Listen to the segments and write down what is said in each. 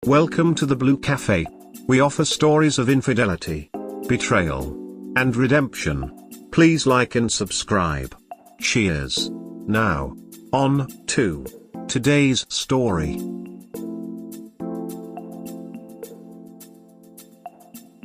Welcome to the Blue Cafe. We offer stories of infidelity, betrayal, and redemption. Please like and subscribe. Cheers. Now, on to today's story.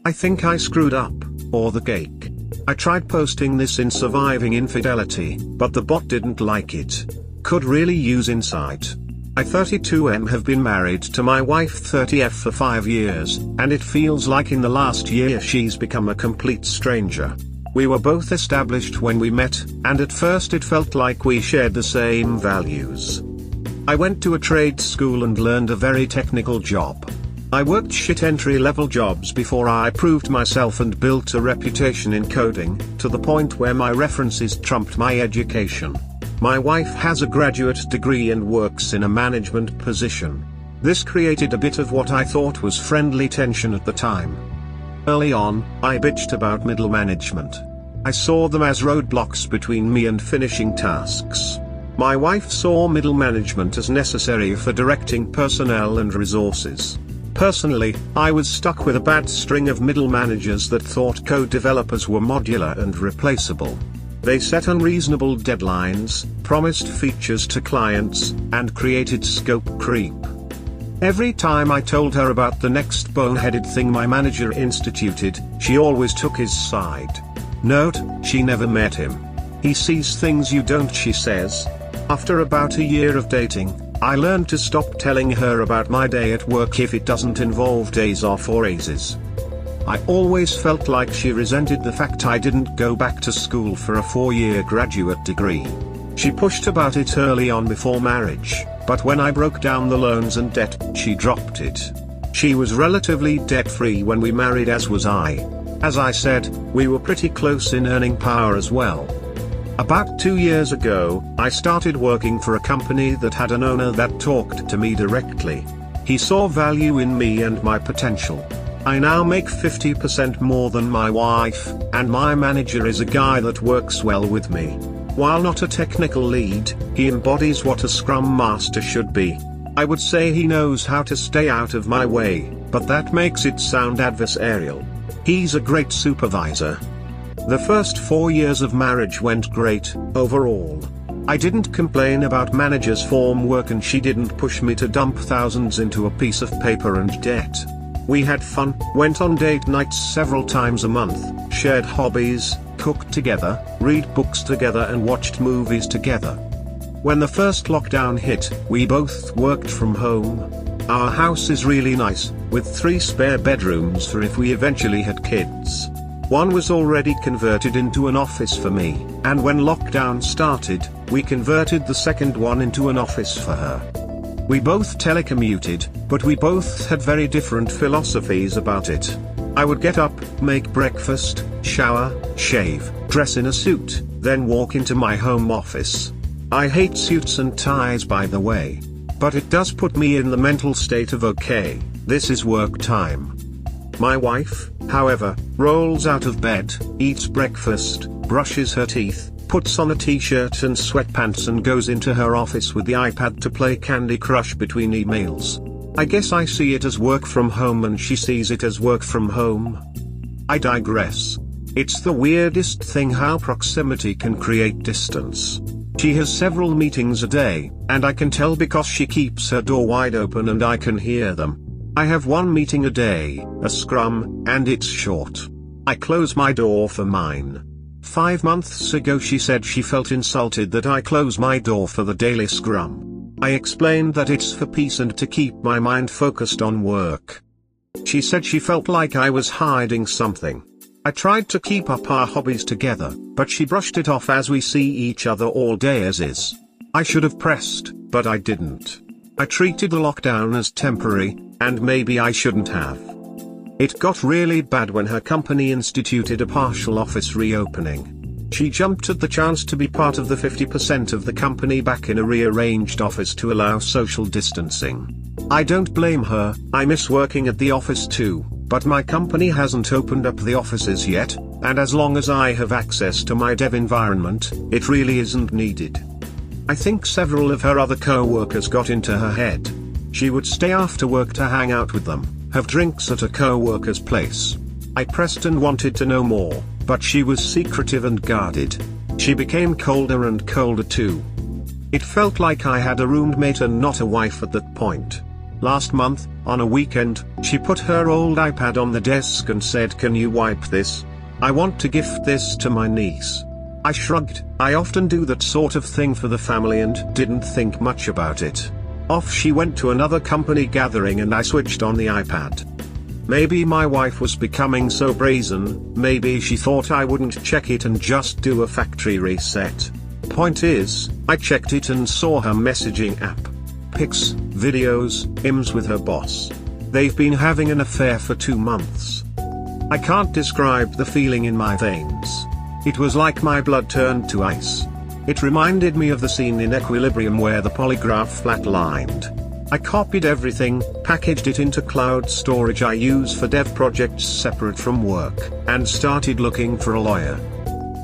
I think I screwed up, or the cake. I tried posting this in Surviving Infidelity, but the bot didn't like it. Could really use insight. I 32M have been married to my wife 30F for 5 years, and it feels like in the last year she's become a complete stranger. We were both established when we met, and at first it felt like we shared the same values. I went to a trade school and learned a very technical job. I worked shit entry-level jobs before I proved myself and built a reputation in coding, to the point where my references trumped my education. My wife has a graduate degree and works in a management position. This created a bit of what I thought was friendly tension at the time. Early on, I bitched about middle management. I saw them as roadblocks between me and finishing tasks. My wife saw middle management as necessary for directing personnel and resources. Personally, I was stuck with a bad string of middle managers that thought code developers were modular and replaceable. They set unreasonable deadlines, promised features to clients, and created scope creep. Every time I told her about the next boneheaded thing my manager instituted, she always took his side. Note, she never met him. He sees things you don't, she says. After about a year of dating, I learned to stop telling her about my day at work if it doesn't involve days off or raises. I always felt like she resented the fact I didn't go back to school for a 4-year graduate degree. She pushed about it early on before marriage, but when I broke down the loans and debt, she dropped it. She was relatively debt-free when we married, as was I. As I said, we were pretty close in earning power as well. About 2 years ago, I started working for a company that had an owner that talked to me directly. He saw value in me and my potential. I now make 50% more than my wife, and my manager is a guy that works well with me. While not a technical lead, he embodies what a Scrum Master should be. I would say he knows how to stay out of my way, but that makes it sound adversarial. He's a great supervisor. The first 4 years of marriage went great, overall. I didn't complain about manager's form work, and she didn't push me to dump thousands into a piece of paper and debt. We had fun, went on date nights several times a month, shared hobbies, cooked together, read books together and watched movies together. When the first lockdown hit, we both worked from home. Our house is really nice, with 3 spare bedrooms for if we eventually had kids. One was already converted into an office for me, and when lockdown started, we converted the second one into an office for her. We both telecommuted, but we both had very different philosophies about it. I would get up, make breakfast, shower, shave, dress in a suit, then walk into my home office. I hate suits and ties, by the way. But it does put me in the mental state of okay, this is work time. My wife, however, rolls out of bed, eats breakfast, brushes her teeth, puts on a t-shirt and sweatpants and goes into her office with the iPad to play Candy Crush between emails. I guess I see it as work from home and she sees it as work from home. I digress. It's the weirdest thing how proximity can create distance. She has several meetings a day, and I can tell because she keeps her door wide open and I can hear them. I have 1 meeting a day, a scrum, and it's short. I close my door for mine. 5 months ago she said she felt insulted that I close my door for the daily scrum. I explained that it's for peace and to keep my mind focused on work. She said she felt like I was hiding something. I tried to keep up our hobbies together, but she brushed it off as we see each other all day as is. I should have pressed, but I didn't. I treated the lockdown as temporary, and maybe I shouldn't have. It got really bad when her company instituted a partial office reopening. She jumped at the chance to be part of the 50% of the company back in a rearranged office to allow social distancing. I don't blame her, I miss working at the office too, but my company hasn't opened up the offices yet, and as long as I have access to my dev environment, it really isn't needed. I think several of her other co-workers got into her head. She would stay after work to hang out with them, have drinks at a co-worker's place. I pressed and wanted to know more, but she was secretive and guarded. She became colder and colder too. It felt like I had a roommate and not a wife at that point. Last month, on a weekend, she put her old iPad on the desk and said, "Can you wipe this? I want to gift this to my niece." I shrugged. I often do that sort of thing for the family and didn't think much about it. Off she went to another company gathering and I switched on the iPad. Maybe my wife was becoming so brazen, maybe she thought I wouldn't check it and just do a factory reset. Point is, I checked it and saw her messaging app. Pics, videos, IMs with her boss. They've been having an affair for 2 months. I can't describe the feeling in my veins. It was like my blood turned to ice. It reminded me of the scene in Equilibrium where the polygraph flatlined. I copied everything, packaged it into cloud storage I use for dev projects separate from work, and started looking for a lawyer.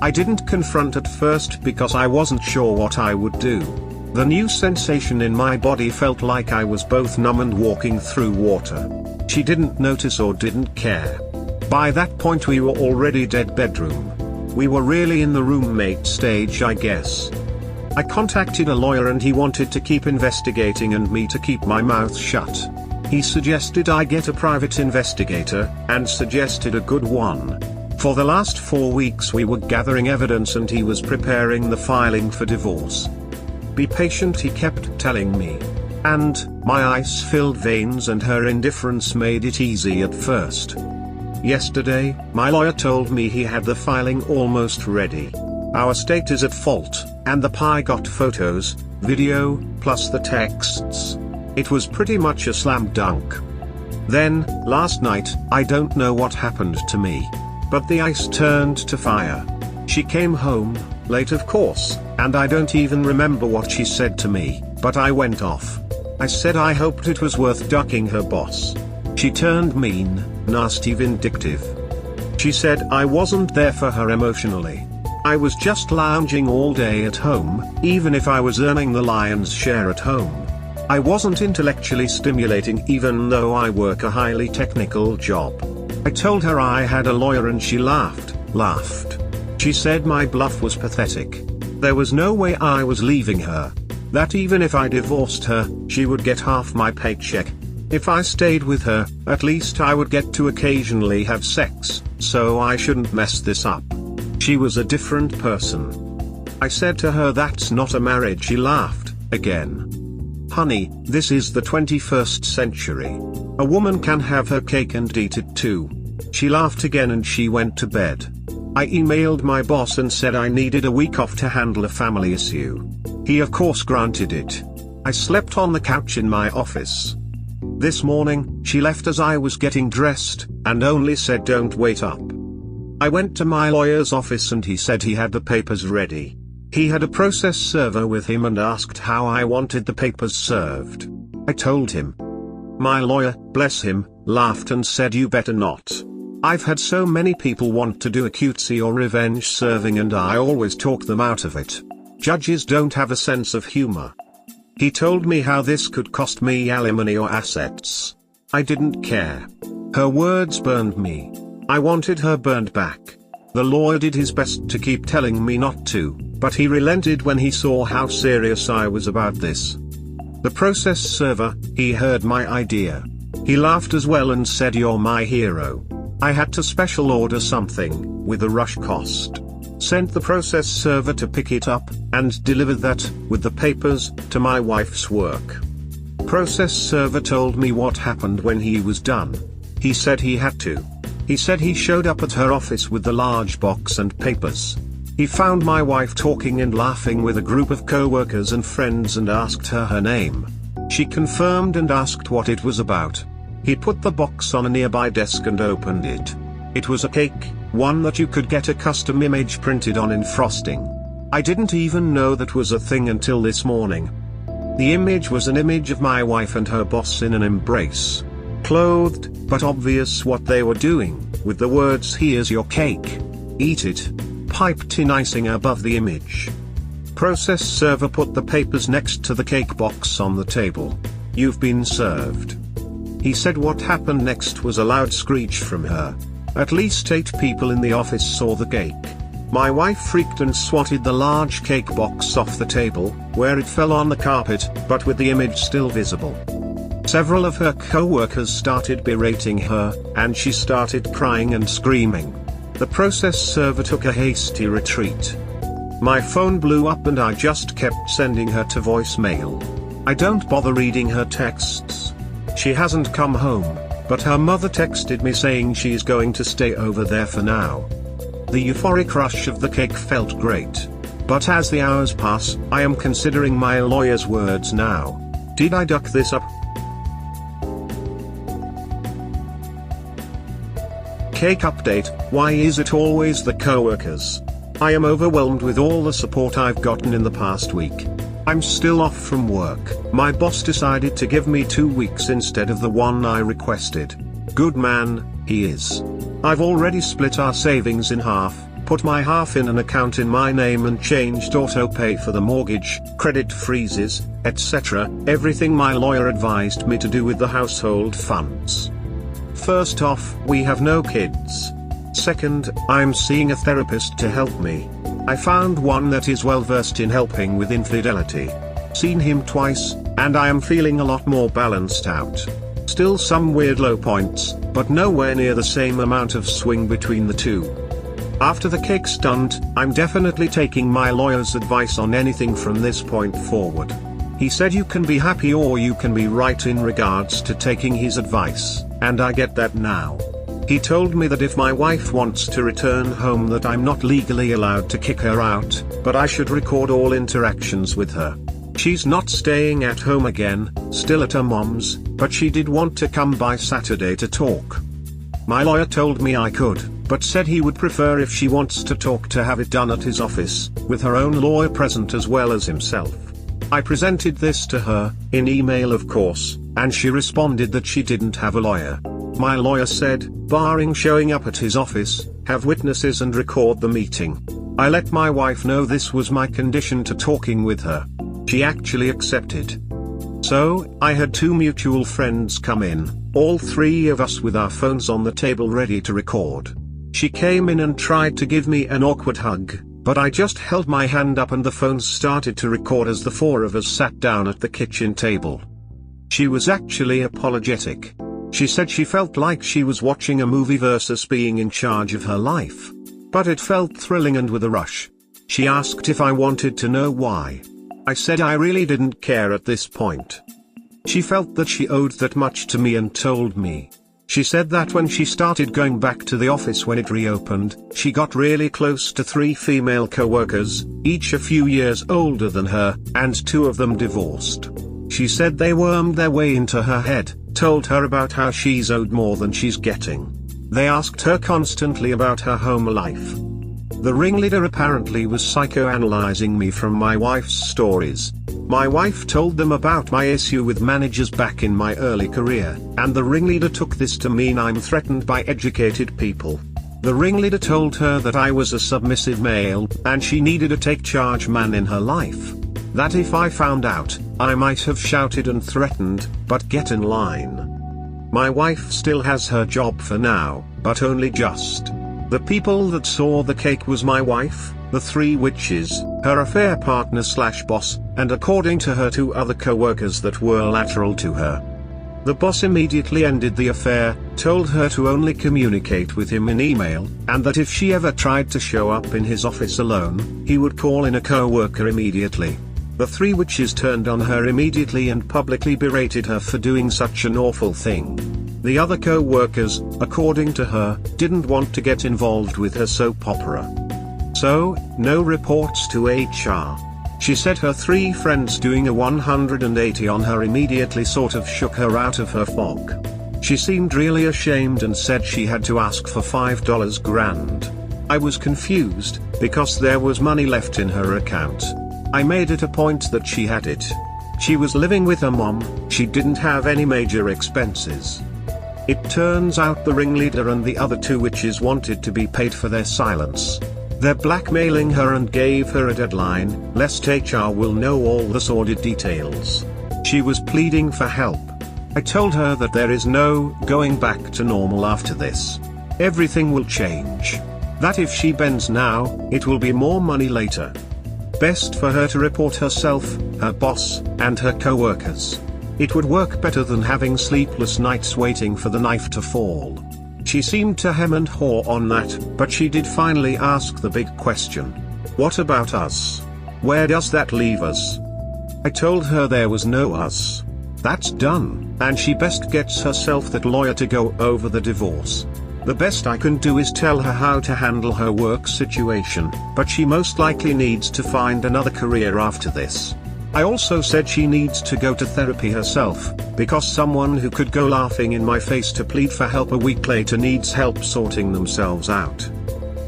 I didn't confront at first because I wasn't sure what I would do. The new sensation in my body felt like I was both numb and walking through water. She didn't notice or didn't care. By that point we were already dead bedroom. We were really in the roommate stage, I guess. I contacted a lawyer and he wanted to keep investigating and me to keep my mouth shut. He suggested I get a private investigator, and suggested a good one. For the last 4 weeks we were gathering evidence and he was preparing the filing for divorce. Be patient, he kept telling me. And, my ice-filled veins and her indifference made it easy at first. Yesterday, my lawyer told me he had the filing almost ready. Our state is at fault, and the PI got photos, video, plus the texts. It was pretty much a slam dunk. Then, last night, I don't know what happened to me. But the ice turned to fire. She came home, late of course, and I don't even remember what she said to me, but I went off. I said I hoped it was worth ducking her boss. She turned mean, nasty, vindictive. She said I wasn't there for her emotionally. I was just lounging all day at home, even if I was earning the lion's share at home. I wasn't intellectually stimulating even though I work a highly technical job. I told her I had a lawyer and she laughed. She said my bluff was pathetic. There was no way I was leaving her. That even if I divorced her, she would get half my paycheck. If I stayed with her, at least I would get to occasionally have sex, so I shouldn't mess this up. She was a different person. I said to her that's not a marriage. She laughed, again. Honey, this is the 21st century. A woman can have her cake and eat it too. She laughed again and she went to bed. I emailed my boss and said I needed a week off to handle a family issue. He of course granted it. I slept on the couch in my office. This morning, she left as I was getting dressed, and only said don't wait up. I went to my lawyer's office and he said he had the papers ready. He had a process server with him and asked how I wanted the papers served. I told him. My lawyer, bless him, laughed and said you better not. I've had so many people want to do a cutesy or revenge serving and I always talk them out of it. Judges don't have a sense of humor. He told me how this could cost me alimony or assets. I didn't care. Her words burned me. I wanted her burned back. The lawyer did his best to keep telling me not to, but he relented when he saw how serious I was about this. The process server, he heard my idea. He laughed as well and said you're my hero. I had to special order something, with a rush cost. Sent the process server to pick it up, and delivered that, with the papers, to my wife's work. Process server told me what happened when he was done. He said he had to. He said he showed up at her office with the large box and papers. He found my wife talking and laughing with a group of co-workers and friends and asked her name. She confirmed and asked what it was about. He put the box on a nearby desk and opened it. It was a cake, one that you could get a custom image printed on in frosting. I didn't even know that was a thing until this morning. The image was an image of my wife and her boss in an embrace. Clothed, but obvious what they were doing, with the words "Here's your cake. Eat it," piped in icing above the image. Process server put the papers next to the cake box on the table. "You've been served." He said what happened next was a loud screech from her. At least 8 people in the office saw the cake. My wife freaked and swatted the large cake box off the table, where it fell on the carpet, but with the image still visible. Several of her co-workers started berating her, and she started crying and screaming. The process server took a hasty retreat. My phone blew up and I just kept sending her to voicemail. I don't bother reading her texts. She hasn't come home, but her mother texted me saying she's going to stay over there for now. The euphoric rush of the cake felt great. But as the hours pass, I am considering my lawyer's words now. Did I duck this up? Cake update: why is it always the coworkers? I am overwhelmed with all the support I've gotten in the past week. I'm still off from work. My boss decided to give me 2 weeks instead of the one I requested. Good man, he is. I've already split our savings in half, put my half in an account in my name and changed auto-pay for the mortgage, credit freezes, etc., everything my lawyer advised me to do with the household funds. First off, we have no kids. Second, I'm seeing a therapist to help me. I found one that is well versed in helping with infidelity. Seen him twice, and I am feeling a lot more balanced out. Still some weird low points, but nowhere near the same amount of swing between the two. After the cake stunt, I'm definitely taking my lawyer's advice on anything from this point forward. He said you can be happy or you can be right in regards to taking his advice, and I get that now. He told me that if my wife wants to return home that I'm not legally allowed to kick her out, but I should record all interactions with her. She's not staying at home again, still at her mom's, but she did want to come by Saturday to talk. My lawyer told me I could, but said he would prefer if she wants to talk to have it done at his office, with her own lawyer present as well as himself. I presented this to her, in email of course, and she responded that she didn't have a lawyer. My lawyer said, barring showing up at his office, have witnesses and record the meeting. I let my wife know this was my condition to talking with her. She actually accepted. So, I had 2 mutual friends come in, all 3 of us with our phones on the table ready to record. She came in and tried to give me an awkward hug, but I just held my hand up and the phones started to record as the 4 of us sat down at the kitchen table. She was actually apologetic. She said she felt like she was watching a movie versus being in charge of her life. But it felt thrilling and with a rush. She asked if I wanted to know why. I said I really didn't care at this point. She felt that she owed that much to me and told me. She said that when she started going back to the office when it reopened, she got really close to 3 female co-workers, each a few years older than her, and 2 of them divorced. She said they wormed their way into her head, told her about how she's owed more than she's getting. They asked her constantly about her home life. The ringleader apparently was psychoanalyzing me from my wife's stories. My wife told them about my issue with managers back in my early career, and the ringleader took this to mean I'm threatened by educated people. The ringleader told her that I was a submissive male, and she needed a take-charge man in her life. That if I found out, I might have shouted and threatened, but get in line. My wife still has her job for now, but only just. The people that saw the cake was my wife, the 3 witches, her affair partner / boss, and according to her 2 other co-workers that were lateral to her. The boss immediately ended the affair, told her to only communicate with him in email, and that if she ever tried to show up in his office alone, he would call in a co-worker immediately. The 3 witches turned on her immediately and publicly berated her for doing such an awful thing. The other co-workers, according to her, didn't want to get involved with her soap opera. So, no reports to HR. She said her 3 friends doing a 180 on her immediately sort of shook her out of her fog. She seemed really ashamed and said she had to ask for $5 grand. I was confused, because there was money left in her account. I made it a point that she had it. She was living with her mom, she didn't have any major expenses. It turns out the ringleader and the other 2 witches wanted to be paid for their silence. They're blackmailing her and gave her a deadline, lest HR will know all the sordid details. She was pleading for help. I told her that there is no going back to normal after this. Everything will change. That if she bends now, it will be more money later. Best for her to report herself, her boss, and her co-workers. It would work better than having sleepless nights waiting for the knife to fall. She seemed to hem and haw on that, but she did finally ask the big question. What about us? Where does that leave us? I told her there was no us. That's done, and she best gets herself that lawyer to go over the divorce. The best I can do is tell her how to handle her work situation, but she most likely needs to find another career after this. I also said she needs to go to therapy herself, because someone who could go laughing in my face to plead for help a week later needs help sorting themselves out.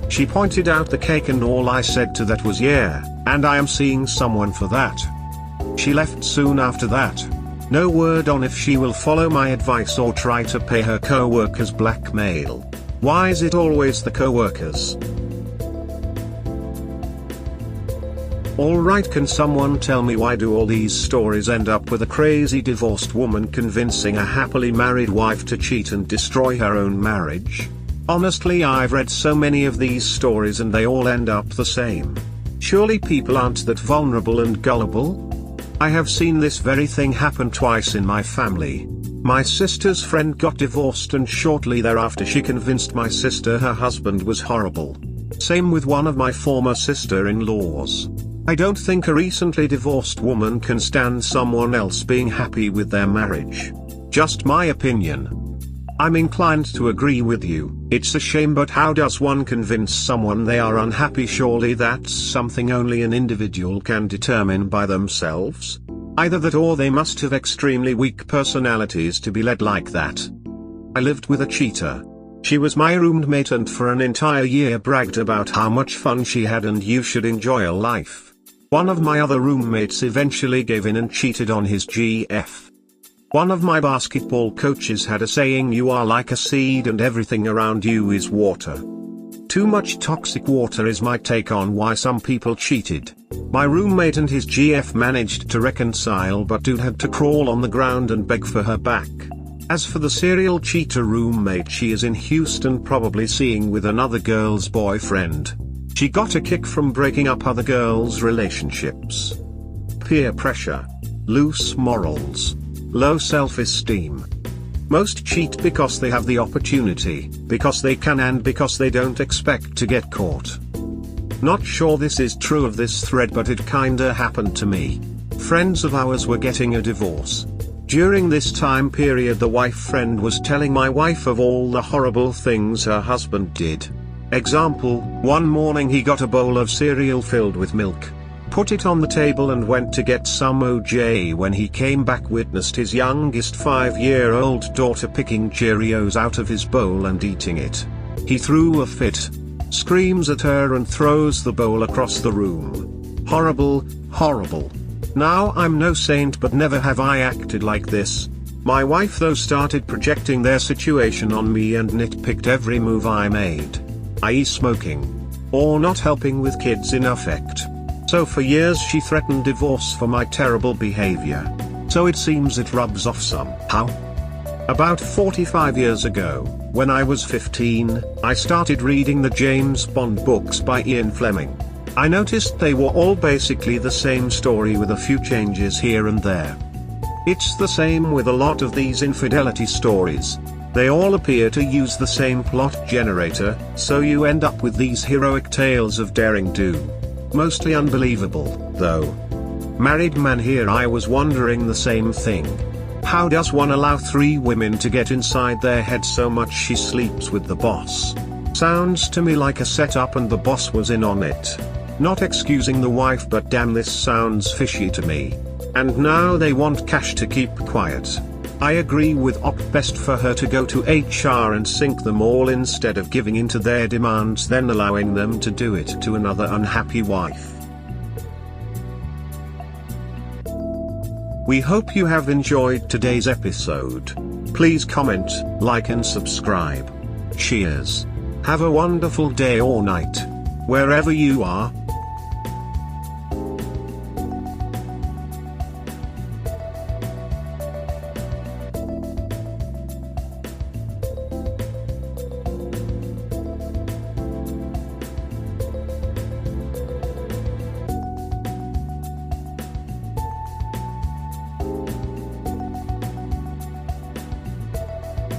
She pointed out the cake and all I said to that was yeah, and I am seeing someone for that. She left soon after that. No word on if she will follow my advice or try to pay her co-workers blackmail. Why is it always the co-workers? Alright, can someone tell me why do all these stories end up with a crazy divorced woman convincing a happily married wife to cheat and destroy her own marriage? Honestly, I've read so many of these stories and they all end up the same. Surely people aren't that vulnerable and gullible? I have seen this very thing happen twice in my family. My sister's friend got divorced and shortly thereafter she convinced my sister her husband was horrible. Same with one of my former sister-in-laws. I don't think a recently divorced woman can stand someone else being happy with their marriage. Just my opinion. I'm inclined to agree with you. It's a shame, but how does one convince someone they are unhappy? Surely that's something only an individual can determine by themselves. Either that or they must have extremely weak personalities to be led like that. I lived with a cheater. She was my roommate and for an entire year bragged about how much fun she had and you should enjoy a life. One of my other roommates eventually gave in and cheated on his GF. One of my basketball coaches had a saying, you are like a seed and everything around you is water. Too much toxic water is my take on why some people cheated. My roommate and his GF managed to reconcile, but dude had to crawl on the ground and beg for her back. As for the serial cheater roommate, she is in Houston probably seeing with another girl's boyfriend. She got a kick from breaking up other girls' relationships. Peer pressure. Loose morals. Low self-esteem. Most cheat because they have the opportunity, because they can and because they don't expect to get caught. Not sure this is true of this thread, but it kinda happened to me. Friends of ours were getting a divorce. During this time period the wife friend was telling my wife of all the horrible things her husband did. Example, one morning he got a bowl of cereal filled with milk, put it on the table and went to get some OJ. When he came back, witnessed his youngest 5-year-old daughter picking Cheerios out of his bowl and eating it. He threw a fit, screams at her and throws the bowl across the room. Horrible, horrible. Now I'm no saint, but never have I acted like this. My wife though started projecting their situation on me and nitpicked every move I made. I.e. smoking. Or not helping with kids in affect. So for years she threatened divorce for my terrible behavior. So it seems it rubs off somehow. About 45 years ago, when I was 15, I started reading the James Bond books by Ian Fleming. I noticed they were all basically the same story with a few changes here and there. It's the same with a lot of these infidelity stories. They all appear to use the same plot generator, so you end up with these heroic tales of daring do. Mostly unbelievable, though. Married man here, I was wondering the same thing. How does one allow 3 women to get inside their head so much she sleeps with the boss? Sounds to me like a setup and the boss was in on it. Not excusing the wife, but damn, this sounds fishy to me. And now they want cash to keep quiet. I agree with Op, best for her to go to HR and sink them all instead of giving in to their demands, then allowing them to do it to another unhappy wife. We hope you have enjoyed today's episode. Please comment, like and subscribe. Cheers. Have a wonderful day or night, wherever you are.